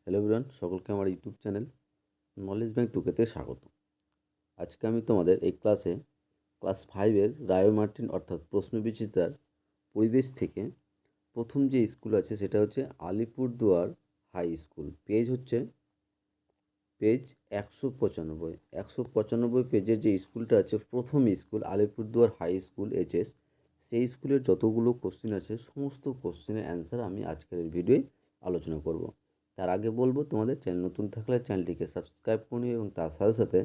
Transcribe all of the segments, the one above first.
Hello everyone, সকলকে আমার YouTube channel knowledge bank টুকেতে স্বাগত। আজকে আমি তোমাদের এই ক্লাসে ক্লাস 5-এর রায় মার্টিন অর্থাৎ প্রশ্নবিচিত্রার পরিবেশ থেকে প্রথম যে স্কুল আছে সেটা হচ্ছে আলিপুরদুয়ার হাই স্কুল। পেজ 195। 195 পেজের যে স্কুলটা আছে প্রথম school Alipurduar high school HS, সেই স্কুলের যতগুলো কোশ্চেন আছে সমস্ত কোশ্চেনের অ্যান্সার আমি আজকের এই ভিডিওয়ে আলোচনা করব। তার আগে বলবো, তোমাদের চ্যানেল নতুন থাকলে চ্যানেলটিকে সাবস্ক্রাইব করে নিও এবং তার সাথে সাথে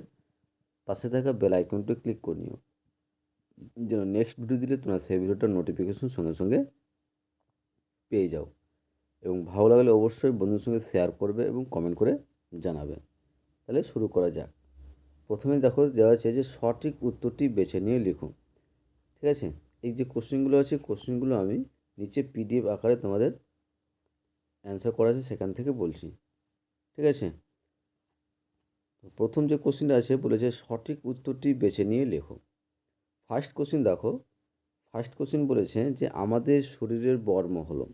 পাশে থাকা বেল আইকনটি ক্লিক করে নিও, যেন নেক্সট ভিডিও দিলে তোমরা সেই ভিডিওটার নোটিফিকেশন সঙ্গে সঙ্গে পেয়ে যাও। এবং ভালো লাগলে অবশ্যই বন্ধুদের সঙ্গে শেয়ার করবে এবং কমেন্ট করে জানাবে। তাহলে শুরু করা যাক। প্রথমে দেখো দেওয়া আছে যে সঠিক উত্তরটি বেছে নিয়ে লিখুন। ঠিক আছে, এই যে কোশ্চেনগুলো আছে কোশ্চেনগুলো আমি নিচে পিডিএফ আকারে তোমাদের অ্যান্সার করা আছে সেখান থেকে বলছি। ঠিক আছে, প্রথম যে কোশ্চেনটা আছে বলেছে সঠিক উত্তরটি বেছে নিয়ে লেখো। ফার্স্ট কোশ্চেন দেখো, ফার্স্ট কোশ্চেন বলেছে যে আমাদের শরীরের বর্ম হলো,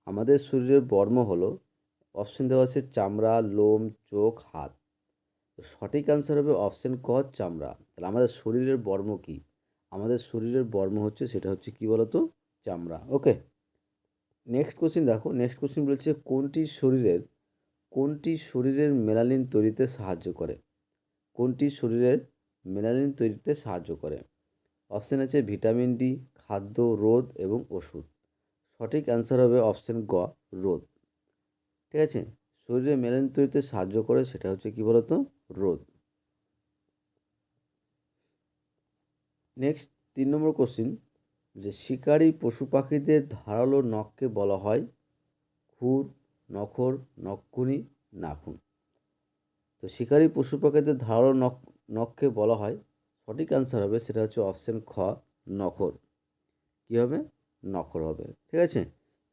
আমাদের শরীরের বর্ম হলো, অপশন দেওয়া আছে চামড়া, লোম, চোখ, হাত। তো সঠিক অ্যান্সার হবে অপশন ক, চামড়া। তাহলে আমাদের শরীরের বর্ম কি? আমাদের শরীরের বর্ম হচ্ছে, সেটা হচ্ছে কি বলতো, চামড়া। ওকে, নেক্সট কোশ্চেন দেখো, নেক্সট কোশ্চেন বলেছে কোনটি শরীরের মেলানিন তৈরিতে সাহায্য করে? কোনটি শরীরের মেলানিন তৈরিতে সাহায্য করে? অপশান আছে ভিটামিন ডি, খাদ্য, রোদ এবং ওষুধ। সঠিক অ্যান্সার হবে অপশান গ, রোদ। ঠিক আছে, শরীরে মেলানিন তৈরিতে সাহায্য করে, সেটা হচ্ছে কি বলতো, রোদ। নেক্সট 3 নম্বর কোশ্চিন, যে শিকারী পশু পাখিদের ধারালো নখকে বলা হয় খুর, নখর, নখকুনি, নাখুন। তো শিকারী পশু পাখিদের ধারালো নখকে বলা হয়, সঠিক অ্যান্সার হবে সেটা হচ্ছে অপশান খ, নখর। কী হবে? নখর হবে। ঠিক আছে,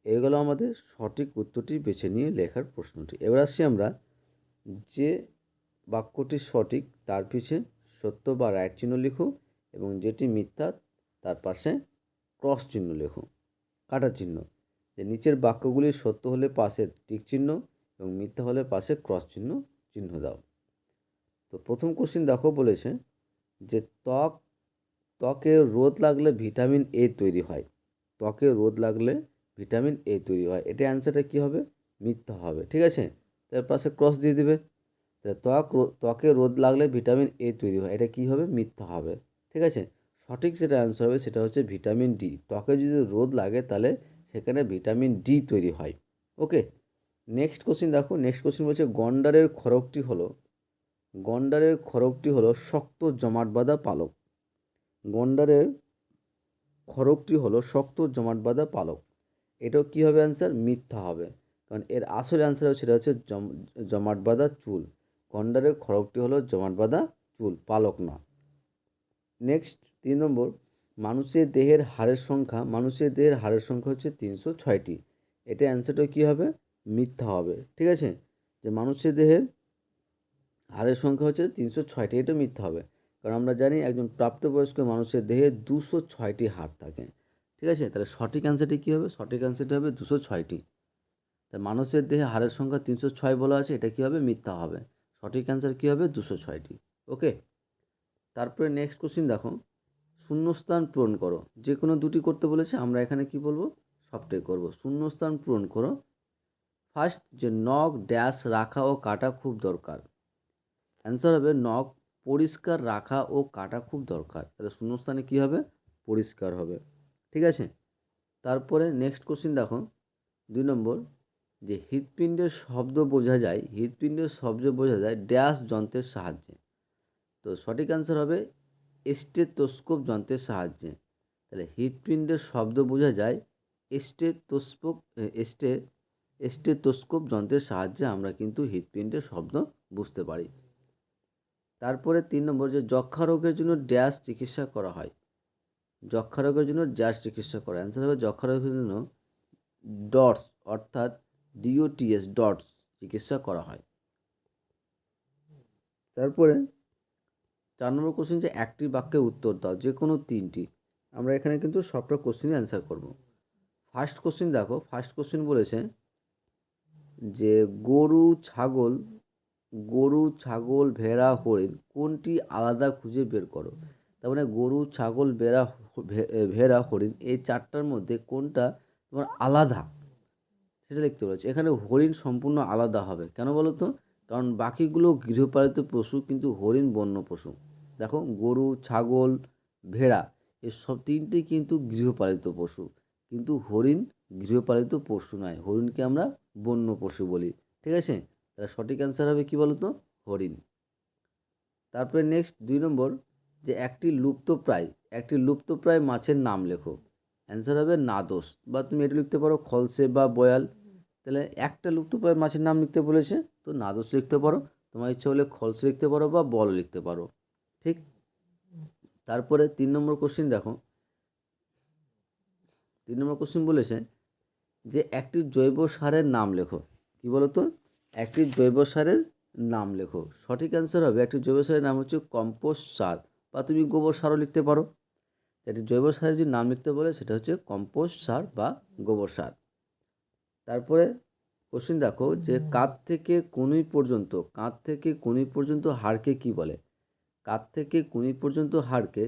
এগুলো আমাদের সঠিক উত্তরটি বেছে নিয়ে লেখার প্রশ্নটি। এবার আসছি আমরা, যে বাক্যটি সঠিক তার পিছে সত্য বা রাইট চিহ্ন লিখো এবং যেটি মিথ্যা তার পাশে ক্রস চিহ্ন লেখো, কাটার চিহ্ন। যে নিচের বাক্যগুলি সত্য হলে পাশে টিক চিহ্ন এবং মিথ্যা হলে পাশে ক্রস চিহ্ন দাও। তো প্রথম কোশ্চিন দেখো, বলেছে যে ত্বকে রোদ লাগলে ভিটামিন এ তৈরি হয়। ত্বকে রোদ লাগলে ভিটামিন এ তৈরি হয়, এটা অ্যান্সারটা কী হবে? মিথ্যা হবে। ঠিক আছে, তার পাশে ক্রস দিয়ে দেবে। ত্বকে রোদ লাগলে ভিটামিন এ তৈরি হয়, এটা কী হবে? মিথ্যা হবে। ঠিক আছে, সঠিক যেটা অ্যান্সার হবে সেটা হচ্ছে ভিটামিন ডি। ত্বকে যদি রোদ লাগে তাহলে সেখানে ভিটামিন ডি তৈরি হয়। ওকে, নেক্সট কোশ্চিন দেখো, নেক্সট কোশ্চিন বলছে গন্ডারের খড়গটি হলো শক্ত জমাট বাঁধা পালক। গন্ডারের খড়গটি হলো শক্ত জমাট বাঁধা পালক, এটাও কী হবে অ্যান্সার? মিথ্যা হবে, কারণ এর আসল অ্যান্সার সেটা হচ্ছে জমাট বাঁধা চুল। গন্ডারের খড়গটি হলো জমাট বাঁধা চুল, পালক না। নেক্সট 3 নম্বর, মানুষের দেহের হাড়ের সংখ্যা হচ্ছে 306টি, এটা অ্যান্সারটা কী হবে? মিথ্যা হবে। ঠিক আছে, যে মানুষের দেহের হাড়ের সংখ্যা হচ্ছে 306টি, এটা মিথ্যা হবে, কারণ আমরা জানি একজন প্রাপ্তবয়স্ক মানুষের দেহে 206টি হাড় থাকে। ঠিক আছে, তাহলে সঠিক অ্যান্সারটি কী হবে? সঠিক অ্যান্সারটি হবে 206টি। তাই মানুষের দেহে হাড়ের সংখ্যা 306 বলা আছে, এটা কী হবে? মিথ্যা হবে। সঠিক অ্যান্সার কী হবে? 206টি। ওকে, তারপরে নেক্সট কোশ্চিন দেখো, শূন্যস্থান পূরণ করো। যে কোনো দুটি করতে বলেছে, আমরা এখানে কি বলবো? সবটাই করব। শূন্যস্থান পূরণ করো। ফার্স্ট, যে নখ ড্যাশ রাখা ও কাটা খুব দরকার। অ্যান্সার হবে নখ পরিষ্কার রাখা ও কাটা খুব দরকার। তাহলে শূন্যস্থানে কী হবে? পরিষ্কার হবে। ঠিক আছে, তারপরে নেক্সট কোশ্চিন দেখো 2 নম্বর, যে হৃৎপিণ্ডের শব্দ বোঝা যায় ড্যাশ যন্ত্রের সাহায্যে। তো সঠিক অ্যান্সার হবে স্টেথোস্কোপ যন্ত্রের সাহায্যে। তাহলে হৃৎপিণ্ডের শব্দ বোঝা যায় স্টেথোস্কোপ যন্ত্রের সাহায্যে আমরা কিন্তু হৃৎপিণ্ডের শব্দ বুঝতে পারি। তারপরে 3 নম্বর, যে যক্ষ্মা রোগের জন্য ড্যাশ চিকিৎসা করা হয়। যক্ষ্মা রোগের জন্য ড্যাশ চিকিৎসা করা, অ্যান্সার হবে যক্ষ্মা রোগের জন্য ডটস অর্থাৎ ডিওটিএস ডটস চিকিৎসা করা হয়। তারপরে 4 নম্বর কোশ্চেন, যে একটি বাক্যে উত্তর দাও, যে কোনো 3টি। আমরা এখানে কিন্তু সবটা কোশ্চেনই অ্যান্সার করব। ফার্স্ট কোশ্চেন দেখো, ফার্স্ট কোশ্চেন বলেছে যে গরু ছাগল ভেড়া হরিণ কোনটি আলাদা খুঁজে বের করো। তার মানে গরু ছাগল ভেড়া হরিণ এই চারটার মধ্যে কোনটা তোমার আলাদা সেটা লিখতে বলেছে। এখানে হরিণ সম্পূর্ণ আলাদা হবে, কেন বলো তো? কারণ বাকিগুলো গৃহপালিত পশু, কিন্তু হরিণ বন্য পশু। দেখো, গরু ছাগল ভেড়া এসব তিনটেই কিন্তু গৃহপালিত পশু, কিন্তু হরিণ গৃহপালিত পশু নয়, হরিণকে আমরা বন্য পশু বলি। ঠিক আছে, তাহলে সঠিক অ্যান্সার হবে কি বলো তো? হরিণ। তারপরে নেক্সট 2 নম্বর, যে একটি লুপ্তপ্রায় মাছের নাম লেখো। অ্যান্সার হবে নাদোস, বা তুমি এটা লিখতে পারো খলসে বা বয়াল। তাহলে একটা লুপ্তপ্রায় মাছের নাম লিখতে বলেছে, তো নাদোস লিখতে পারো, তোমার ইচ্ছা হলে খলসে লিখতে পারো বা বল লিখতে পারো। ঠিক। তারপরে 3 নম্বর কোশ্চিন দেখো, 3 নম্বর কোশ্চিন বলেছে যে একটি জৈব সারের নাম লেখো। কি বলো তো? একটি জৈব সারের নাম লেখো। সঠিক অ্যান্সার হবে, একটি জৈব সারের নাম হচ্ছে কম্পোস্ট সার, বা তুমি গোবর সারও লিখতে পারো। একটি জৈব সারের যদি নাম লিখতে বলে সেটা হচ্ছে কম্পোস্ট সার বা গোবর সার। তারপরে কোশ্চিন দেখো, যে কাঁধ থেকে কনুই পর্যন্ত হাড়কে কি বলে? কাঁধ থেকে কনুই পর্যন্ত হাড়কে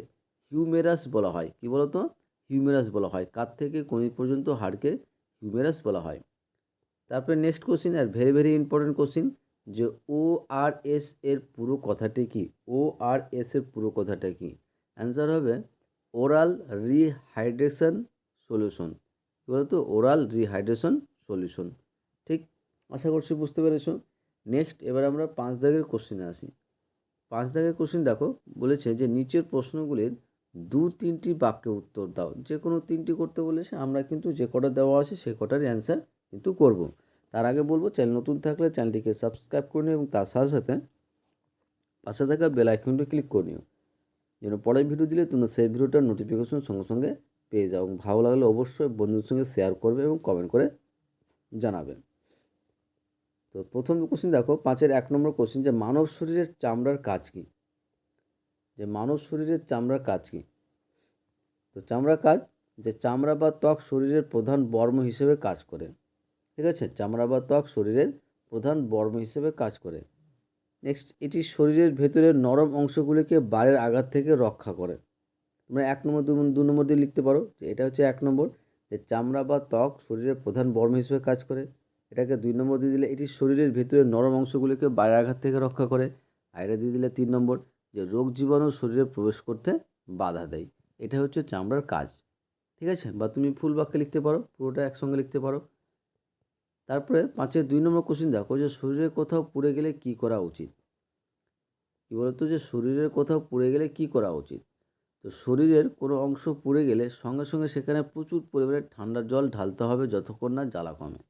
হিউমেরাস বলা হয়। কি বলো তো? হিউমেরাস বলা হয়। কাঁধ থেকে কনুই পর্যন্ত হাড়কে হিউমেরাস বলা হয়। তারপরে next question, are very very important question, যে ORS এর পুরো কথাটি কি? ORS এর পুরো কথাটা কি? অ্যান্সার হবে ওরাল রিহাইড্রেশন সলিউশন। কী বলতো? Oral rehydration solution. ঠিক, আশা করছি বুঝতে পেরেছো। নেক্সট এবার আমরা 5 দাগের কোশ্চিনে আসি। 5 দাগের কোশ্চিন দেখো, বলেছে যে নিচের প্রশ্নগুলির 2-3টি বাক্যে উত্তর দাও। যে কোনো 3টি করতে বলেছে, আমরা কিন্তু যে কটা দেওয়া আছে সে কটারই অ্যান্সার কিন্তু করব। তার আগে বলবো, চ্যানেল নতুন থাকলে চ্যানেলটিকে সাবস্ক্রাইব করে নিও এবং তার সাথে সাথে পাশে থাকা বেল আইকনটি ক্লিক করে নিও, যেন পরের ভিডিও দিলে তোমরা সেই ভিডিওটার নোটিফিকেশন সঙ্গে সঙ্গে পেয়ে যাও। এবং ভালো লাগলে অবশ্যই বন্ধুদের সঙ্গে শেয়ার করবে এবং কমেন্ট করে জানাবে। তো প্রথম কোশ্চিন দেখো, 5-এর 1 নম্বর কোশ্চিন, যে মানব শরীরের চামড়ার কাজ কী? তো চামড়া বা ত্বক শরীরের প্রধান বর্ম হিসেবে কাজ করে। ঠিক আছে, চামড়া বা ত্বক শরীরের প্রধান বর্ম হিসেবে কাজ করে। নেক্সট, এটি শরীরের ভেতরের নরম অংশগুলিকে বারের আঘাত থেকে রক্ষা করে। তোমরা 1 নম্বর 2 নম্বর দিয়ে লিখতে পারো, যে এটা হচ্ছে 1 নম্বর, যে চামড়া বা ত্বক শরীরের প্রধান বর্ম হিসেবে কাজ করে। এটাকে 2 নম্বর দিয়ে দিলে এটি শরীরের ভেতরের নরম অংশগুলিকে বারের আঘাত থেকে রক্ষা করে। আর এটা দিয়ে দিলে 3 নম্বর, যে রোগ জীবাণু শরীরে প্রবেশ করতে বাধা দেয়। এটা হচ্ছে চামড়ার কাজ। ঠিক আছে, বা তুমি ফুল বাক্যে লিখতে পারো, পুরোটা একসঙ্গে লিখতে পারো। তারপরে 5-এর 2 নম্বর কোশ্চিন দেখো, যে শরীরের কোথাও পুড়ে গেলে কী করা উচিত? কী বলতো? যে শরীরের কোথাও পুড়ে গেলে কী করা উচিত? তো শরীরের কোনো অংশ পুড়ে গেলে সঙ্গে সঙ্গে সেখানে প্রচুর পরিমাণে ঠান্ডা জল ঢালতে হবে, যতক্ষণ না জ্বালা কমে।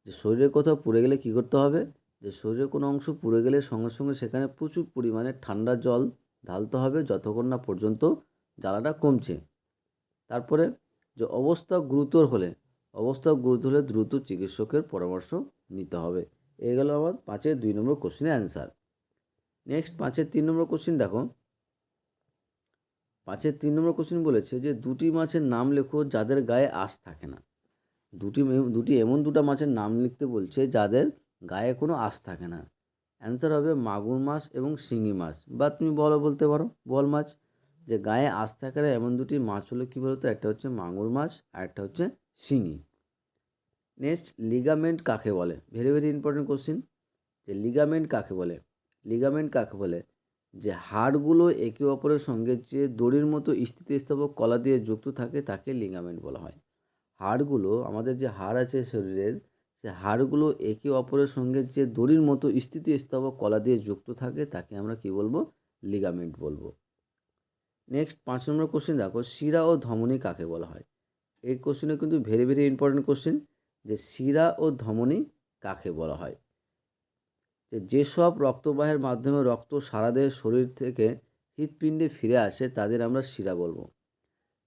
যে শরীরের কোথাও পুড়ে গেলে কী করতে হবে? যে শরীরের কোনো অংশ পুড়ে গেলে সঙ্গে সঙ্গে সেখানে প্রচুর পরিমাণে ঠান্ডা জল ঢালতে হবে, যতক্ষণ না পর্যন্ত জ্বালাটা কমছে। তারপরে, যে অবস্থা গুরুতর হলে দ্রুত চিকিৎসকের পরামর্শ নিতে হবে। এই গেল আমার 5-এর 2 নম্বর কোশ্চিনের অ্যান্সার। নেক্সট 5-এর 3 নম্বর কোশ্চিন দেখো, 5-এর 3 নম্বর কোশ্চিন বলেছে যে দুটি মাছের নাম লেখো যাদের গায়ে আঁশ থাকে না। দুটি এমন দুটো মাছের নাম লিখতে বলছে যাদের গায়ে কোনো আঁশ থাকে না। অ্যান্সার হবে মাগুর মাছ এবং শিঙি মাছ, বা তুমি বলতে পারো বোয়াল মাছ। যে গায়ে আঁশ থাকে না এমন দুটি মাছ হলো কী বলতো? একটা হচ্ছে মাগুর মাছ আর একটা হচ্ছে শিঙি। নেক্সট, লিগামেন্ট কাকে বলে? ভেরি ভেরি ইম্পর্টেন্ট কোশ্চিন, যে লিগামেন্ট কাকে বলে? যে হাড়গুলো একে অপরের সঙ্গে যে দড়ির মতো স্থিতিস্থাপক কলা দিয়ে যুক্ত থাকে তাকে লিগামেন্ট বলা হয়। হাড়গুলো, আমাদের যে হাড় আছে শরীরের, সে হাড়গুলো একে অপরের সঙ্গে যে দড়ির মতো স্থিতিস্থাপক কলা দিয়ে যুক্ত থাকে তাকে আমরা কি বলবো? লিগামেন্ট বলবো। নেক্সট 5 নম্বর কোশ্চেন দেখো, শিরা ও ধমনী কাকে বলা হয়? এই কোশ্চেনে কিন্তু ভেরি ভেরি ইম্পর্টেন্ট কোশ্চেন, যে শিরা ও ধমনী কাকে বলা হয়? যেসব রক্তবাহের মাধ্যমে রক্ত সারা দেহের শরীর থেকে হৃৎপিণ্ডে ফিরে আসে তাদের আমরা শিরা বলবো।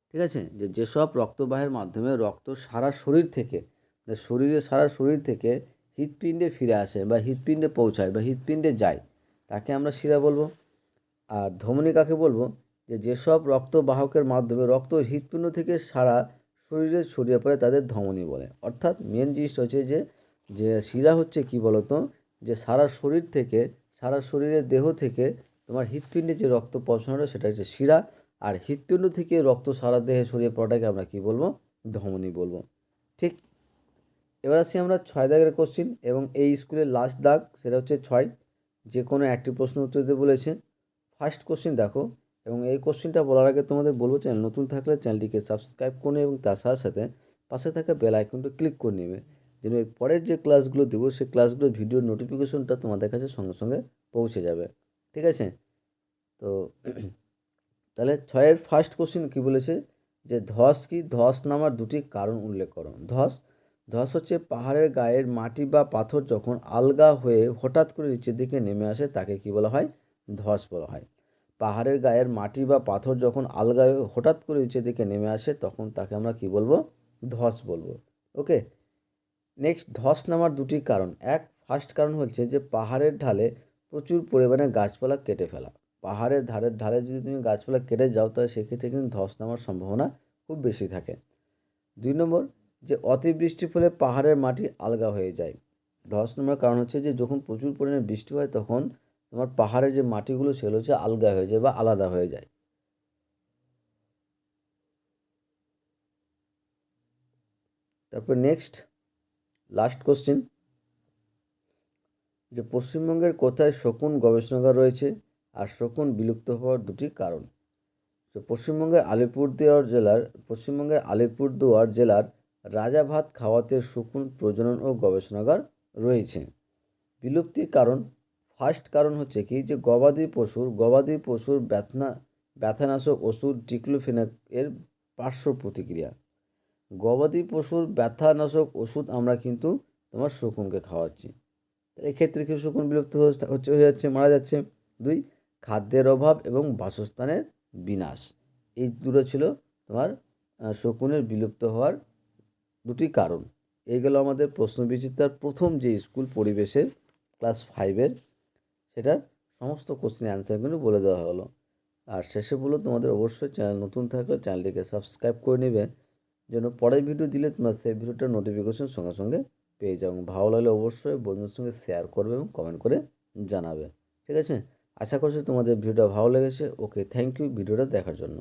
ঠিক আছে, যেসব রক্তবাহের মাধ্যমে রক্ত সারা শরীর থেকে সারা শরীর থেকে হৃৎপিণ্ডে ফিরে আসে বা হৃৎপিণ্ডে পৌঁছায় বা হৃৎপিণ্ডে যায় তাকে আমরা শিরা বলবো। আর ধমনী কাকে বলবো? যেসব রক্তবাহকের মাধ্যমে রক্ত হৃৎপিণ্ড থেকে সারা শরীরে ছড়িয়ে পড়ে তাদের ধমনী বলে। অর্থাৎ মেন জিনিসটা হচ্ছে যে যে শিরা হচ্ছে কি বলতো, যে সারা শরীর থেকে, সারা শরীরের দেহ থেকে তোমার হৃৎপিণ্ডে যে রক্ত পৌঁছানোটা সেটা হচ্ছে শিরা, আর হৃৎপিণ্ড থেকে রক্ত সারা দেহে ছড়িয়ে পড়াটাকে আমরা কি বলবো, ধমনী বলবো। ঠিক। এবার আসি আমরা 6 দাগের কোশ্চিন, এবং এই স্কুলের লাস্ট দাগ সেটা হচ্ছে 6। যে কোনো একটি প্রশ্ন উত্তর দিতে বলেছে। ফার্স্ট কোশ্চিন দেখো, এবং এই কোশ্চিনটা বলার আগে তোমাদের বলবো, চ্যানেল নতুন থাকলে চ্যানেলটিকে সাবস্ক্রাইব করে নেবে, এবং তার সাথে সাথে পাশে থাকা বেল আইকনটা ক্লিক করে নেবে, যেন এর পরের যে ক্লাসগুলো দেবো সেই ক্লাসগুলোর ভিডিওর নোটিফিকেশনটা তোমাদের কাছে সঙ্গে সঙ্গে পৌঁছে যাবে। ঠিক আছে? তো তাহলে 6-এর ফার্স্ট কোশ্চিন কী বলেছে, যে ধস কি, ধস নামার দুটি কারণ উল্লেখ করো। ধস, ধস হচ্ছে পাহাড়ের গায়ের মাটি বা পাথর যখন আলগা হয়ে হঠাৎ করে নিচের দিকে নেমে আসে তাকে কি বলা হয়, ধস বলা হয়। পাহাড়ের গায়ের মাটি বা পাথর যখন আলগা হয়ে হঠাৎ করে নিচের দিকে নেমে আসে তখন তাকে আমরা কি বলবো, ধস বলবো। ওকে। নেক্সট, ধস নামার দুটি কারণ। ফার্স্ট কারণ হচ্ছে যে পাহাড়ের ঢালে প্রচুর পরিমাণে গাছপালা কেটে ফেলা। পাহাড়ের ঢালে যদি তুমি গাছপালা কেটে যাও তাহলে সেক্ষেত্রে কিন্তু ধস নামার সম্ভাবনা খুব বেশি থাকে। 2 নম্বর, যে অতিবৃষ্টির ফলে পাহাড়ের মাটি আলগা হয়ে যায়। ধস নামার কারণ হচ্ছে যে যখন প্রচুর পরিমাণে বৃষ্টি হয় তখন তোমার পাহাড়ের যে মাটিগুলো সেগুলো হচ্ছে আলগা হয়ে যায় বা আলাদা হয়ে যায়। তারপর নেক্সট, লাস্ট কোশ্চেন, যে পশ্চিমবঙ্গের কোথায় শকুন গবেষণাগার রয়েছে, আর শকুন বিলুপ্ত হওয়ার দুটি কারণ। তো পশ্চিমবঙ্গের আলিপুরদুয়ার জেলার রাজাভাত খাওয়াতে শকুন প্রজনন ও গবেষণাগার রয়েছে। বিলুপ্তির কারণ, ফার্স্ট কারণ হচ্ছে কি, যে গবাদি পশুর ব্যথানাশক ওষুধ ডিক্লোফেনাক এর পার্শ্ব প্রতিক্রিয়া। গবাদি পশুর ব্যথানাশক ওষুধ আমরা কিন্তু তোমার শকুনকে খাওয়াচ্ছি, এক্ষেত্রে কি শকুন বিলুপ্ত হয়ে যাচ্ছে, মারা যাচ্ছে। 2, খাদ্যের অভাব এবং বাসস্থানের বিনাশ। এই দুটো ছিল তোমার শকুনের বিলুপ্ত হওয়ার দুটি কারণ। এই গেল আমাদের প্রশ্নবিচিত্রার প্রথম যে স্কুল পরিবেশের ক্লাস 5-এর, সেটার সমস্ত কোশ্চেনের অ্যান্সার কিন্তু বলে দেওয়া হলো। আর শেষে বলো, তোমাদের অবশ্যই চ্যানেল নতুন থাকলে চ্যানেলটিকে সাবস্ক্রাইব করে নেবে, যেন পরের ভিডিও দিলে তোমরা সেই ভিডিওটার নোটিফিকেশন সঙ্গে সঙ্গে পেয়ে যাও। ভালো লাগলে অবশ্যই বন্ধুদের সঙ্গে শেয়ার করবে এবং কমেন্ট করে জানাবে। ঠিক আছে? আশা করছি তোমাদের ভিডিওটা ভালো লেগেছে। ওকে, থ্যাংক ইউ ভিডিওটা দেখার জন্য।